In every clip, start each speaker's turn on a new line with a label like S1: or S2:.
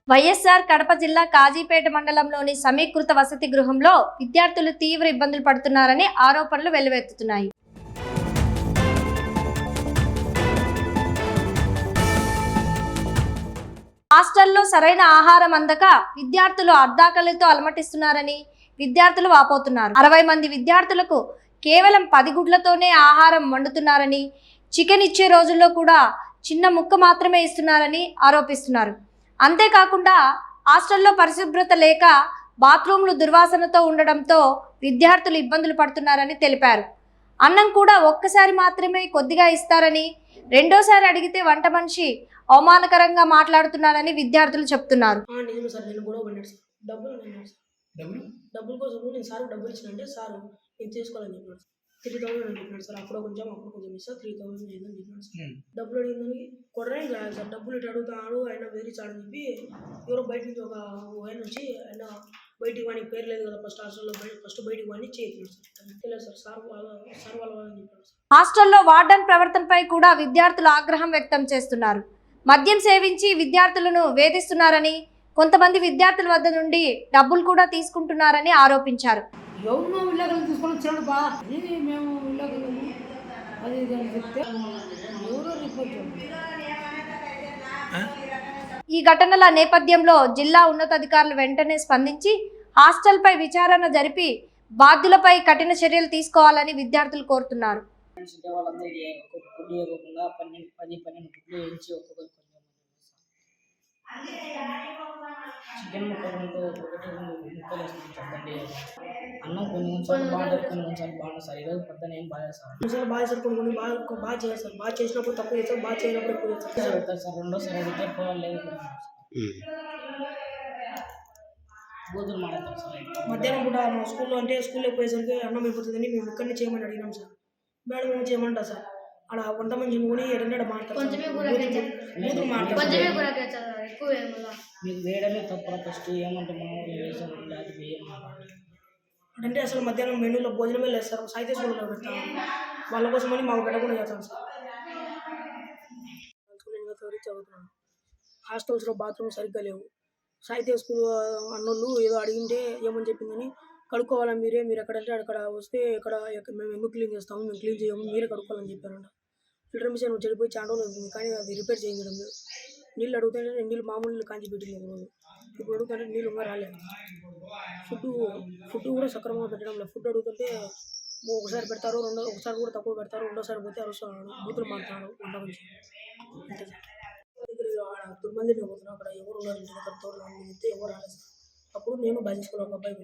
S1: వైఎస్ఆర్ కడప జిల్లా కాజీపేట మండలంలోని సమీకృత వసతి గృహంలో విద్యార్థులు తీవ్ర ఇబ్బందులు పడుతున్నారని ఆరోపణలు వెల్లువెత్తుతున్నాయి. హాస్టల్లో సరైన ఆహారం అందక విద్యార్థులు అర్ధాకలితో అలమటిస్తున్నారని విద్యార్థులు వాపోతున్నారు. 60 మంది విద్యార్థులకు కేవలం 10 గుడ్లతోనే ఆహారం వండుతున్నారని, చికెన్ ఇచ్చే రోజుల్లో కూడా చిన్న ముక్క మాత్రమే ఇస్తున్నారని ఆరోపిస్తున్నారు. అంతేకాకుండా హాస్టల్లో పరిశుభ్రత లేక బాత్రూంలు దుర్వాసనతో ఉండడంతో విద్యార్థులు ఇబ్బందులు పడుతున్నారని తెలిపారు. అన్నం కూడా ఒక్కసారి మాత్రమే కొద్దిగా ఇస్తారని, రెండోసారి అడిగితే వంట మనిషి అవమానకరంగా మాట్లాడుతున్నారని విద్యార్థులు చెప్తున్నారు.
S2: డబ్బుల కోసం నేను సార్ డబ్బులు ఇచ్చినంటే సార్ నేను తీసుకోవాలని చెప్పినాడు. 3000 అని చెప్పినాడు సార్. అప్పుడు కొంచెం ఇస్తా 3000 అయిందని చెప్పినాడు సార్. డబ్బులు అడిగిందని కొడడానికి రాదు సార్. డబ్బులు ఇటు అడుగుతాడు, ఆయన బెదిరించాడని చెప్పి ఎవరో బయట నుంచి ఒక ఆయన వచ్చి ఆయన బయటికి వానికి పేరు లేదు కదా, ఫస్ట్ హాస్టల్లో ఫస్ట్ బయటికి వాడిని చేయట్లేదు సార్. తెలియదు సార్. సార్ వాళ్ళని చెప్పాడు సార్.
S1: హాస్టల్లో వార్డెన్ ప్రవర్తనపై కూడా విద్యార్థులు ఆగ్రహం వ్యక్తం చేస్తున్నారు. మద్యం సేవించి విద్యార్థులను వేధిస్తున్నారని, కొంతమంది విద్యార్థుల వద్ద నుండి డబ్బులు కూడా తీసుకుంటున్నారని ఆరోపించారు. ఈ ఘటనల నేపథ్యంలో జిల్లా ఉన్నతాధికారులు వెంటనే స్పందించి హాస్టల్పై విచారణ జరిపి బాధ్యులపై కఠిన చర్యలు తీసుకోవాలని విద్యార్థులు కోరుతున్నారు.
S3: చికెన్ ముక్కలు ఒకటి 2 ముక్కలు వేసుకుంటాండి. అన్నం కొన్నిసార్లు బాగుంటుంది, కొన్నిసార్లు బాగుంటుంది సార్. ఈరోజు పొద్దున ఏం బాగా సార్
S2: బాగా సార్ కొన్ని బాగా చేస్తారు. బాగా చేసినప్పుడు తక్కువ చేస్తారు, బాగా చేయనప్పుడు ఎక్కువ చేస్తారు
S3: పెడతారు సార్. రెండోసారి అడిగితే పోలేదు బూతులు మాట్లాడతారు సార్.
S2: మధ్యాహ్నం పూట మా స్కూల్లో స్కూల్లో పోయేసరికి అన్నం అయిపోతుందని మేము ఇక్కడనే చేయమని అడిగినాం సార్. మేడం ఏమో చేయమంటారు సార్. అక్కడ వంట మంచి కొని ఎడంటే మాట్లాడతారు.
S3: మీకు వేయడమే తప్ప ఫస్ట్ ఏమంటే
S2: అంటే అసలు మధ్యాహ్నం మెనూలో భోజనమే లేదు సార్. సాహిత్య స్కూల్లో పెడతాను వాళ్ళ కోసమని మాకు పెట్టకుండా చేస్తాను సార్. చదువుతున్నాను. హాస్టల్స్లో బాత్రూమ్ సరిగ్గా లేవు. సాహిత్య స్కూల్ అన్నోళ్ళు ఏదో అడిగింటే ఏమని చెప్పిందని, కడుక్కోవాలా మీరు ఎక్కడంటే అక్కడ వస్తే మేము ఎందుకు క్లీన్ చేస్తాము, మేము క్లీన్ చేయము, మీరే కడుక్కోవాలని చెప్పారంట. ఫిల్టర్ మిషన్ చెడిపోయి చాలా రోజులు అవుతుంది, కానీ అది రిపేర్ చేయించడం లేదు. నీళ్ళు అడుగుతుంటే నీళ్ళు మామూలు నీళ్ళు కాంచి పెట్టింది ఒకరోజు. ఇప్పుడు అడుగుతుంటే నీళ్ళు ఇంకా రాలేదు. ఫుడ్ కూడా సక్రమంగా పెట్టడం లేదు. ఫుడ్ అడుగుతుంటే ఒకసారి పెడతారు, ఒకసారి కూడా తక్కువ పెడతారు, రెండోసారి పోతే అరుస్తున్నాడు, బూతులు మాట్లాడు వంట గురించి. అంతే సార్. దుర్మందిని పోతున్నాం. అక్కడ ఎవరు ఉన్నారు ఇంటి దగ్గర తోడు ఎవరు రాలేదు. అప్పుడు నేను బాధ్యతలో ఒక అబ్బాయి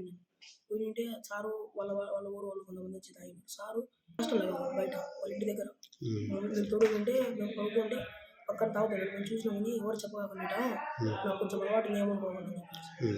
S2: పోయింటే సారు వాళ్ళ ఊరు వాళ్ళు కొంతమంది వచ్చి తాగినారు. సారు హాస్టల్ బయట వాళ్ళ ఇంటి దగ్గర మేము తోడు ఉంటే మేము పడుకుంటే పక్కన తాగుతాడు. మేము చూసినామని ఎవరు చెప్పకుండా నాకు కొంచెం అలవాటు ఏమనుకోకుండా